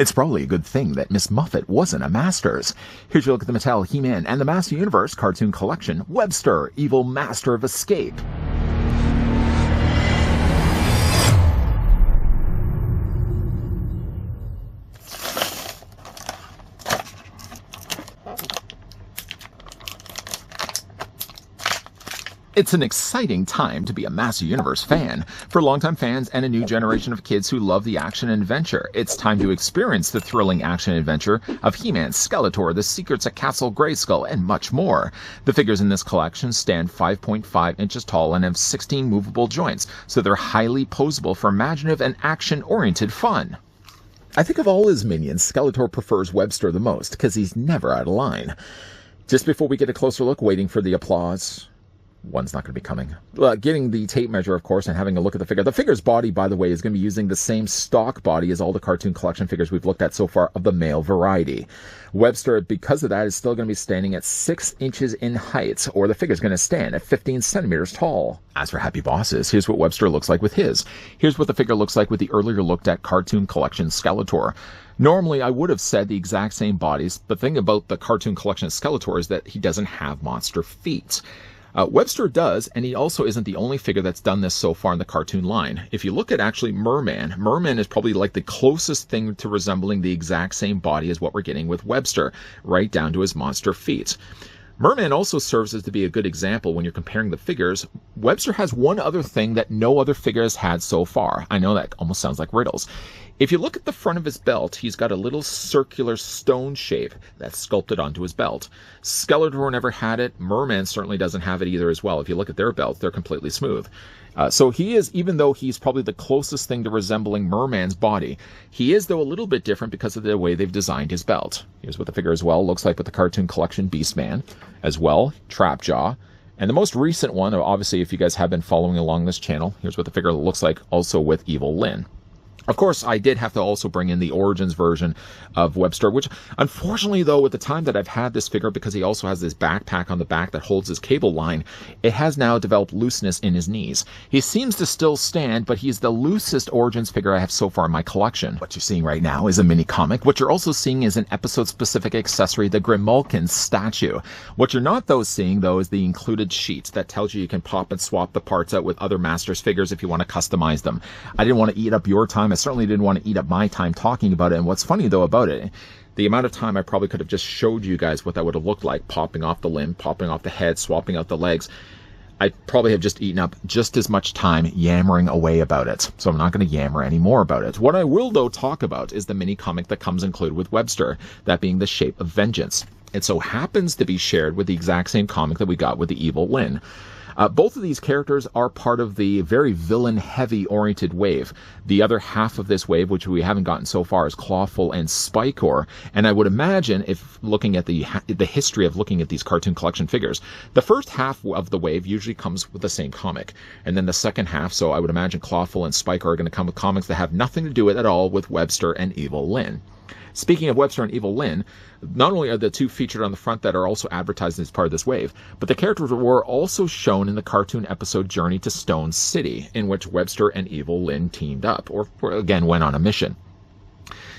It's probably a good thing that Miss Muffet wasn't a Masters. Here's your look at the Mattel He-Man and the Master Universe cartoon collection, Webstor, Evil Master of Escape. It's an exciting time to be a Master Universe fan. For longtime fans and a new generation of kids who love the action and adventure, it's time to experience the thrilling action and adventure of He-Man, Skeletor, The Secrets of Castle Grayskull, and much more. The figures in this collection stand 5.5 inches tall and have 16 movable joints, so they're highly posable for imaginative and action-oriented fun. I think of all his minions, Skeletor prefers Webstor the most, because he's never out of line. Just before we get a closer look, waiting for the applause. One's not going to be coming. Getting the tape measure, of course, and having a look at the figure. The figure's body, by the way, is going to be using the same stock body as all the cartoon collection figures we've looked at so far of the male variety. Webstor, because of that, is still going to be standing at 6 inches in height, or the figure's going to stand at 15 centimeters tall. As for Happy Bosses, here's what Webstor looks like with his. Here's what the figure looks like with the earlier looked at cartoon collection Skeletor. Normally, I would have said the exact same bodies, but the thing about the cartoon collection of Skeletor is that he doesn't have monster feet. Webstor does, and he also isn't the only figure that's done this so far in the cartoon line. If you look at actually Merman is probably like the closest thing to resembling the exact same body as what we're getting with Webstor, right down to his monster feet. Merman also serves as to be a good example when you're comparing the figures. Webstor has one other thing that no other figure has had so far. I know that almost sounds like riddles. If you look at the front of his belt, he's got a little circular stone shape that's sculpted onto his belt. Skeletor never had it. Merman certainly doesn't have it either as well. If you look at their belts, they're completely smooth. So he is, even though he's probably the closest thing to resembling Merman's body, he is, though, a little bit different because of the way they've designed his belt. Here's what the figure as well looks like with the cartoon collection Beastman, as well, Trapjaw. And the most recent one, obviously, if you guys have been following along this channel, here's what the figure looks like also with Evil Lyn. Of course, I did have to also bring in the Origins version of Webstor, which unfortunately, though, with the time that I've had this figure, because he also has this backpack on the back that holds his cable line, it has now developed looseness in his knees. He seems to still stand, but he's the loosest Origins figure I have so far in my collection. What you're seeing right now is a mini comic. What you're also seeing is an episode-specific accessory, the Grimalkin statue. What you're not, though, seeing, though, is the included sheet that tells you can pop and swap the parts out with other Masters figures if you want to customize them. I didn't want to eat up your time. I certainly didn't want to eat up my time talking about it. And what's funny, though, about it, the amount of time I probably could have just showed you guys what that would have looked like, popping off the limb, popping off the head, swapping out the legs. I probably have just eaten up just as much time yammering away about it. So I'm not going to yammer any more about it. What I will, though, talk about is the mini comic that comes included with Webstor, that being The Shape of Vengeance. It so happens to be shared with the exact same comic that we got with the Evil Lyn. Both of these characters are part of the very villain-heavy oriented wave. The other half of this wave, which we haven't gotten so far, is Clawful and Spikor. And I would imagine, if looking at the history of looking at these cartoon collection figures, the first half of the wave usually comes with the same comic. And then the second half, so I would imagine Clawful and Spikor are going to come with comics that have nothing to do with it at all with Webstor and Evil Lyn. Speaking of Webstor and Evil Lyn, not only are the two featured on the front that are also advertised as part of this wave, but the characters were also shown in the cartoon episode Journey to Stone City, in which Webstor and Evil Lyn teamed up, or again went on a mission.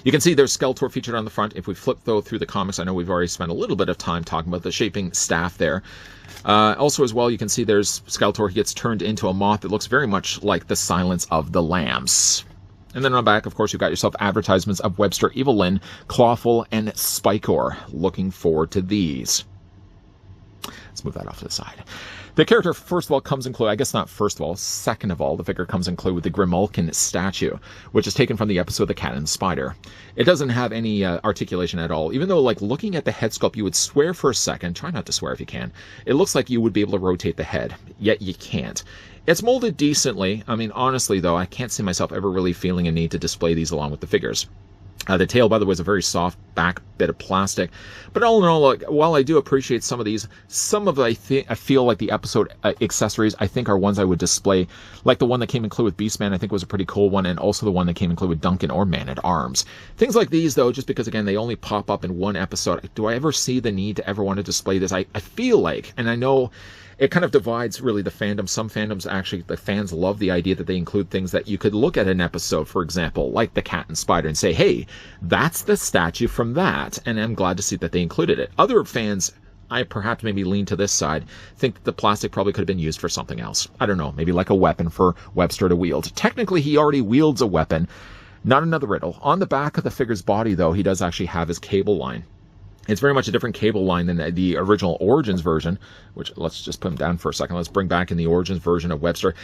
You can see there's Skeletor featured on the front. If we flip, though, through the comics, I know we've already spent a little bit of time talking about the shaping staff there. Also, as well, you can see there's Skeletor. He gets turned into a moth that looks very much like the Silence of the Lambs. And then on the back, of course, you've got yourself advertisements of Webstor, Evil Lyn, Clawful, and Spikor. Looking forward to these. Let's move that off to the side. The character, first of all, comes included, I guess not first of all, second of all, the figure comes included with the Grimalkin statue, which is taken from the episode The Cat and the Spider. It doesn't have any articulation at all, even though, like, looking at the head sculpt, you would swear for a second, try not to swear if you can, it looks like you would be able to rotate the head, yet you can't. It's molded decently. I mean, honestly, though, I can't see myself ever really feeling a need to display these along with the figures. The tail, by the way, is a very soft back bit of plastic. But all in all, like, while I do appreciate some of these, some of I feel like the episode accessories, I think, are ones I would display. Like the one that came included with Beastman, I think was a pretty cool one, and also the one that came included with Duncan or Man-at-Arms. Things like these, though, just because, again, they only pop up in one episode, do I ever see the need to ever want to display this? I feel like, and I know it kind of divides really the fandom. Some fandoms actually, the fans love the idea that they include things that you could look at an episode, for example, like the cat and spider, and say, hey, that's the statue from that. And I'm glad to see that they included it. Other fans, I perhaps maybe lean to this side, think that the plastic probably could have been used for something else. I don't know, maybe like a weapon for Webstor to wield. Technically, he already wields a weapon, not another riddle. On the back of the figure's body, though, he does actually have his cable line. It's very much a different cable line than the original Origins version, which let's just put him down for a second. Let's bring back in the Origins version of Webstor.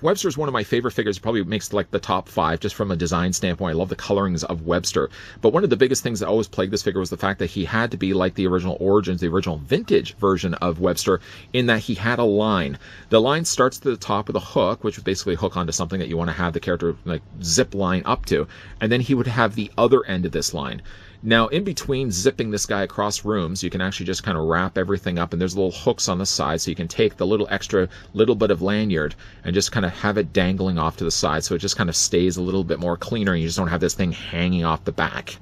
Webster's one of my favorite figures. It probably makes like the top 5 just from a design standpoint. I love the colorings of Webster. But one of the biggest things that always plagued this figure was the fact that he had to be like the original Origins, the original vintage version of Webster, in that he had a line. The line starts to the top with a hook, which would basically hook onto something that you want to have the character like zip line up to. And then he would have the other end of this line. Now, in between zipping this guy across rooms, you can actually just kind of wrap everything up, and there's little hooks on the side, so you can take the little bit of lanyard and just kind of have it dangling off to the side, so it just kind of stays a little bit more cleaner, and you just don't have this thing hanging off the back.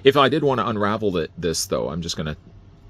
If I did want to unravel this, though, I'm just going to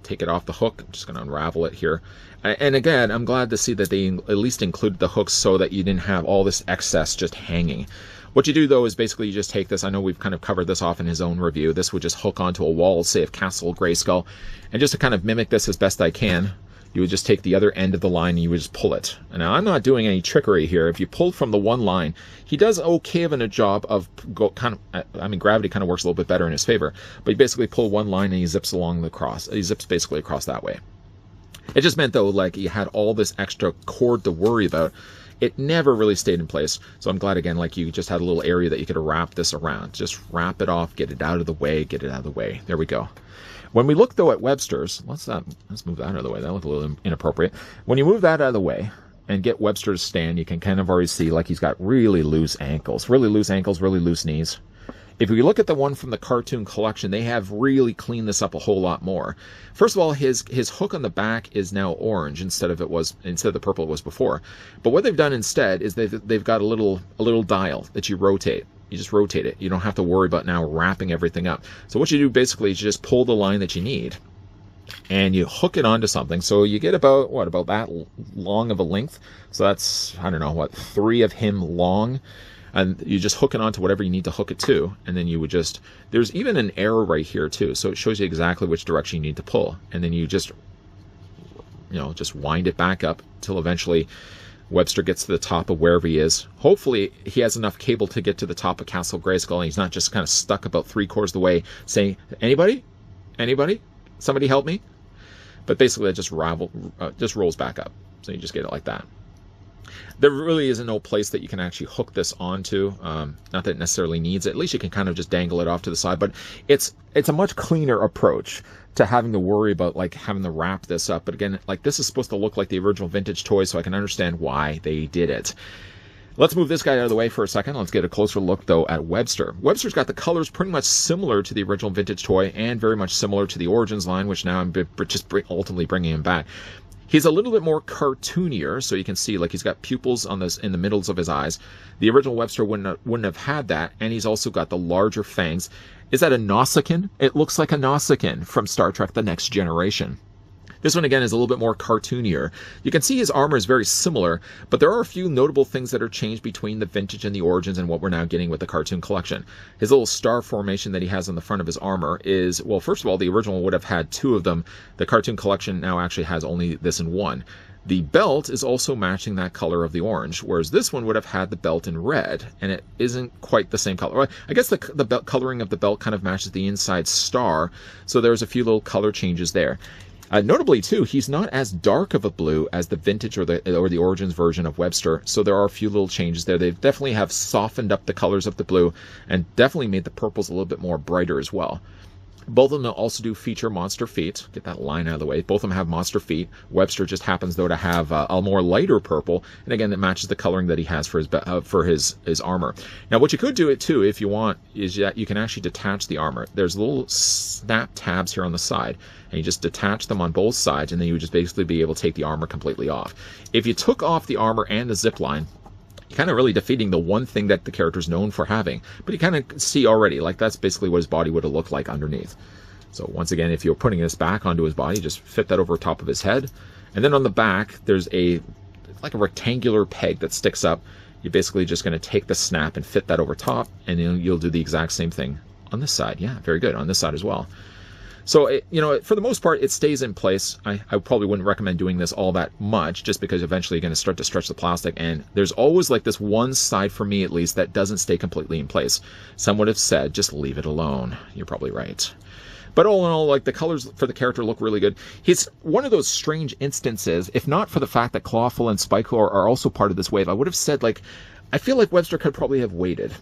take it off the hook. I'm just going to unravel it here. And again, I'm glad to see that they at least included the hooks so that you didn't have all this excess just hanging. What you do, though, is basically you just take this. I know we've kind of covered this off in his own review. This would just hook onto a wall, say, of Castle Grayskull. And just to kind of mimic this as best I can, you would just take the other end of the line and you would just pull it. And now, I'm not doing any trickery here. If you pull from the one line, he does okay of a job of gravity kind of works a little bit better in his favor. But you basically pull one line and he zips along the cross. He zips basically across that way. It just meant, though, like you had all this extra cord to worry about. It never really stayed in place. So I'm glad, again, like you just had a little area that you could wrap this around. Just wrap it off, get it out of the way, get it out of the way. There we go. When we look, though, at Webster's, let's move that out of the way. That looked a little inappropriate. When you move that out of the way and get Webster's stand, you can kind of already see like he's got really loose ankles, really loose knees. If we look at the one from the cartoon collection, they have really cleaned this up a whole lot more. First of all, his hook on the back is now orange instead of the purple it was before. But what they've done instead is they've got a little dial that you rotate. You just rotate it. You don't have to worry about now wrapping everything up. So what you do basically is you just pull the line that you need and you hook it onto something. So you get about that long of a length. So that's, I don't know, 3 of him long. And you just hook it onto whatever you need to hook it to, and then you would just, there's even an arrow right here too, so it shows you exactly which direction you need to pull, and then you just wind it back up till eventually Webster gets to the top of wherever he is. Hopefully he has enough cable to get to the top of Castle Grayskull, and he's not just kind of stuck about 3/4 of the way saying, anybody, somebody help me. But basically it just rolls back up, so you just get it like that. There really isn't no place that you can actually hook this onto. Not that it necessarily needs it. At least you can kind of just dangle it off to the side. But it's a much cleaner approach to having to worry about like having to wrap this up. But again, like this is supposed to look like the original vintage toy, so I can understand why they did it. Let's move this guy out of the way for a second. Let's get a closer look, though, at Webster. Webster's got the colors pretty much similar to the original vintage toy and very much similar to the Origins line, which now I'm just ultimately bringing him back. He's a little bit more cartoonier, so you can see like he's got pupils on this in the middles of his eyes. The original Webster wouldn't have had that, and he's also got the larger fangs. Is that a Nausicaan? It looks like a Nausicaan from Star Trek: The Next Generation. This one, again, is a little bit more cartoonier. You can see his armor is very similar, but there are a few notable things that are changed between the vintage and the Origins and what we're now getting with the cartoon collection. His little star formation that he has on the front of his armor is, well, first of all, the original would have had 2 of them. The cartoon collection now actually has only this in 1. The belt is also matching that color of the orange, whereas this one would have had the belt in red, and it isn't quite the same color. I guess the belt coloring of the belt kind of matches the inside star, so there's a few little color changes there. Notably, too, he's not as dark of a blue as the vintage or the Origins version of Webster, so there are a few little changes there. They definitely have softened up the colors of the blue and definitely made the purples a little bit more brighter as well. Both of them also do feature monster feet. Get that line out of the way. Both of them have monster feet. Webster just happens, though, to have a more lighter purple, and again, it matches the coloring that he has for his armor. Now, what you could do it too, if you want, is that you can actually detach the armor. There's little snap tabs here on the side, and you just detach them on both sides, and then you would just basically be able to take the armor completely off. If you took off the armor and the zip line, you're kind of really defeating the one thing that the character's known for having. But you kind of see already, like that's basically what his body would have looked like underneath. So once again, if you're putting this back onto his body, just fit that over top of his head. And then on the back, there's like a rectangular peg that sticks up. You're basically just going to take the snap and fit that over top, and then you'll do the exact same thing on this side. Yeah, very good. On this side as well. So, for the most part, it stays in place. I probably wouldn't recommend doing this all that much, just because eventually you're going to start to stretch the plastic, and there's always like this one side, for me at least, that doesn't stay completely in place. Some would have said, just leave it alone. You're probably right. But all in all, like, the colors for the character look really good. He's one of those strange instances, if not for the fact that Clawful and Spikor are also part of this wave, I would have said, like, I feel like Webstor could probably have waited.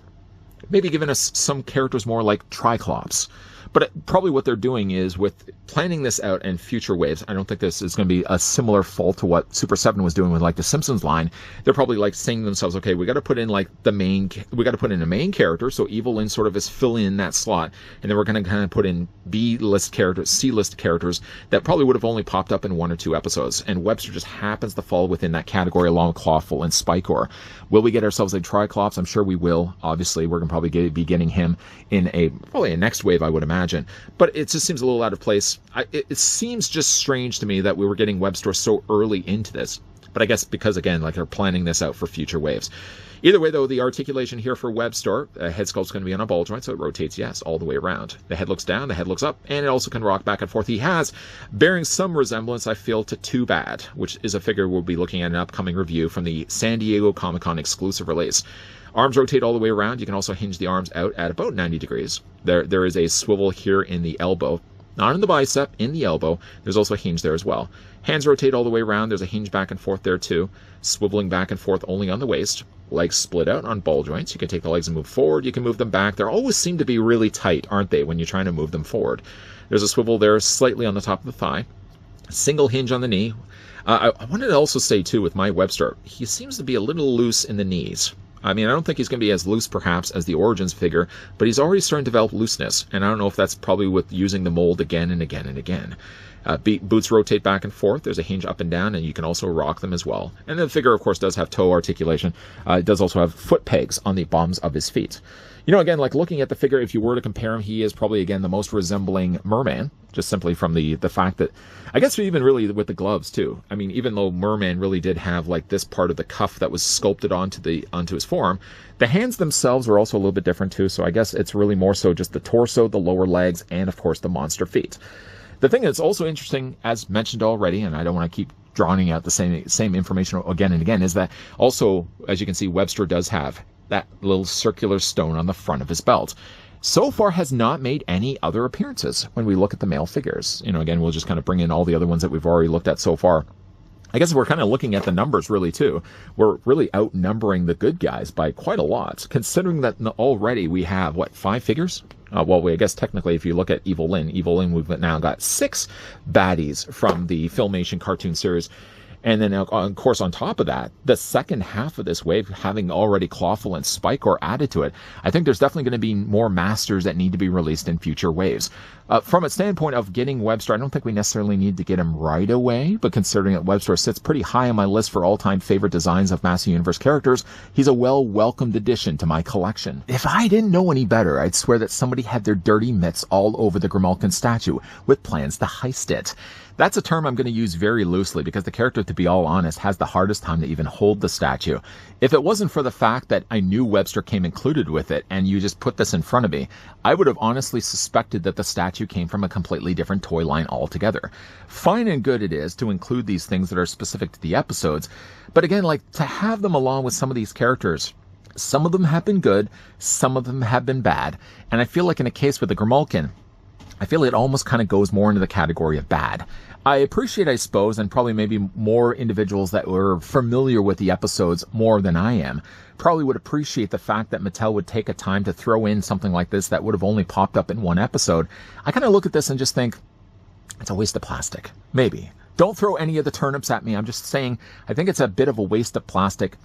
Maybe given us some characters more like Triclops. But probably what they're doing is, with planning this out in future waves, I don't think this is going to be a similar fault to what Super 7 was doing with like the Simpsons line. They're probably like saying to themselves, okay, we got to put in like we got to put in a main character, so Evelyn sort of is filling in that slot, and then we're going to kind of put in B-list characters, C-list characters that probably would have only popped up in 1 or 2 episodes, and Webstor just happens to fall within that category along with Clawful and Spikor. Will we get ourselves a Triclops? I'm sure we will. Obviously, we're going to probably be getting him in probably a next wave, I would imagine. But it just seems a little out of place. It seems just strange to me that we were getting Webstor so early into this. But I guess because, again, like, they're planning this out for future waves. Either way, though, the articulation here for Webstor, head sculpt's going to be on a ball joint, so it rotates, yes, all the way around. The head looks down, the head looks up, and it also can rock back and forth. He has, bearing some resemblance, I feel, to Too Bad, which is a figure we'll be looking at in an upcoming review from the San Diego Comic-Con exclusive release. Arms rotate all the way around. You can also hinge the arms out at about 90 degrees. There is a swivel here in the elbow. Not in the bicep, in the elbow. There's also a hinge there as well. Hands rotate all the way around. There's a hinge back and forth there too. Swiveling back and forth only on the waist. Legs split out on ball joints. You can take the legs and move forward. You can move them back. They always seem to be really tight, aren't they, when you're trying to move them forward. There's a swivel there slightly on the top of the thigh. Single hinge on the knee. I wanted to also say too, with my Webstor, he seems to be a little loose in the knees. I mean, I don't think he's going to be as loose, perhaps, as the Origins figure, but he's already starting to develop looseness, and I don't know if that's probably with using the mold again and again and again. Boots rotate back and forth. There's a hinge up and down, and you can also rock them as well. And the figure, of course, does have toe articulation. It does also have foot pegs on the bottoms of his feet. Again, like, looking at the figure, if you were to compare him, he is probably, again, the most resembling Merman, just simply from the fact that, I guess even really with the gloves, too. I mean, even though Merman really did have, like, this part of the cuff that was sculpted onto his forearm, the hands themselves are also a little bit different, too, so I guess it's really more so just the torso, the lower legs, and, of course, the monster feet. The thing that's also interesting, as mentioned already, and I don't want to keep drawing out the same information again and again, is that also, as you can see, Webstor does have that little circular stone on the front of his belt. So far has not made any other appearances when we look at the male figures. Again, we'll just kind of bring in all the other ones that we've already looked at so far. I guess we're kind of looking at the numbers really too. We're really outnumbering the good guys by quite a lot, considering that already we have, 5 figures? I guess technically if you look at Evelyn, we've now got 6 baddies from the Filmation cartoon series. And then, of course, on top of that, the second half of this wave, having already Clawful and Spikor added to it, I think there's definitely going to be more masters that need to be released in future waves. From a standpoint of getting Webstor, I don't think we necessarily need to get him right away, but considering that Webstor sits pretty high on my list for all-time favorite designs of Master Universe characters, he's a well-welcomed addition to my collection. If I didn't know any better, I'd swear that somebody had their dirty mitts all over the Grimalkin statue with plans to heist it. That's a term I'm going to use very loosely because the character, to be all honest, has the hardest time to even hold the statue. If it wasn't for the fact that I knew Webstor came included with it and you just put this in front of me, I would have honestly suspected that the statue came from a completely different toy line altogether. Fine and good it is to include these things that are specific to the episodes, but again, like, to have them along with some of these characters, some of them have been good, some of them have been bad, and I feel like in a case with the Grimalkin, I feel it almost kind of goes more into the category of bad. I appreciate, I suppose, and probably maybe more individuals that were familiar with the episodes more than I am, probably would appreciate the fact that Mattel would take a time to throw in something like this that would have only popped up in 1 episode. I kind of look at this and just think, it's a waste of plastic. Maybe. Don't throw any of the turnips at me. I'm just saying, I think it's a bit of a waste of plastic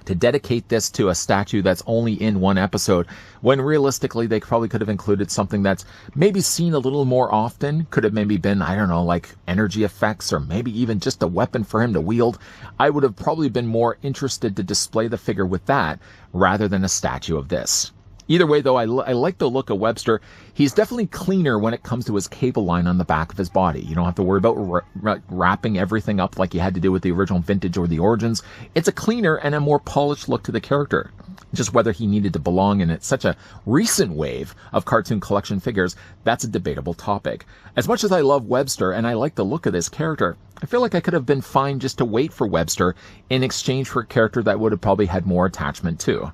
to dedicate this to a statue that's only in 1 episode, when realistically they probably could have included something that's maybe seen a little more often. Could have maybe been, I don't know, like energy effects, or maybe even just a weapon for him to wield. I would have probably been more interested to display the figure with that rather than a statue of this. Either way, though, I like the look of Webstor. He's definitely cleaner when it comes to his cable line on the back of his body. You don't have to worry about wrapping everything up like you had to do with the original Vintage or the Origins. It's a cleaner and a more polished look to the character. Just whether he needed to belong in such a recent wave of cartoon collection figures, that's a debatable topic. As much as I love Webstor and I like the look of this character, I feel like I could have been fine just to wait for Webstor in exchange for a character that would have probably had more attachment too.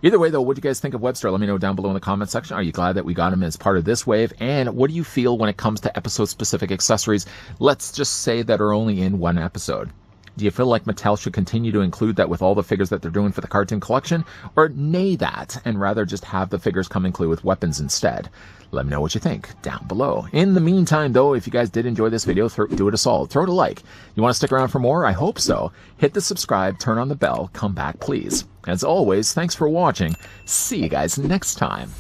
Either way, though, what do you guys think of Webstor? Let me know down below in the comment section. Are you glad that we got him as part of this wave? And what do you feel when it comes to episode-specific accessories, let's just say, that are only in one episode? Do you feel like Mattel should continue to include that with all the figures that they're doing for the cartoon collection? Or nay that, and rather just have the figures come included with weapons instead? Let me know what you think down below. In the meantime, though, if you guys did enjoy this video, do it a solid. Throw it a like. You want to stick around for more? I hope so. Hit the subscribe, turn on the bell, come back, please. As always, thanks for watching. See you guys next time.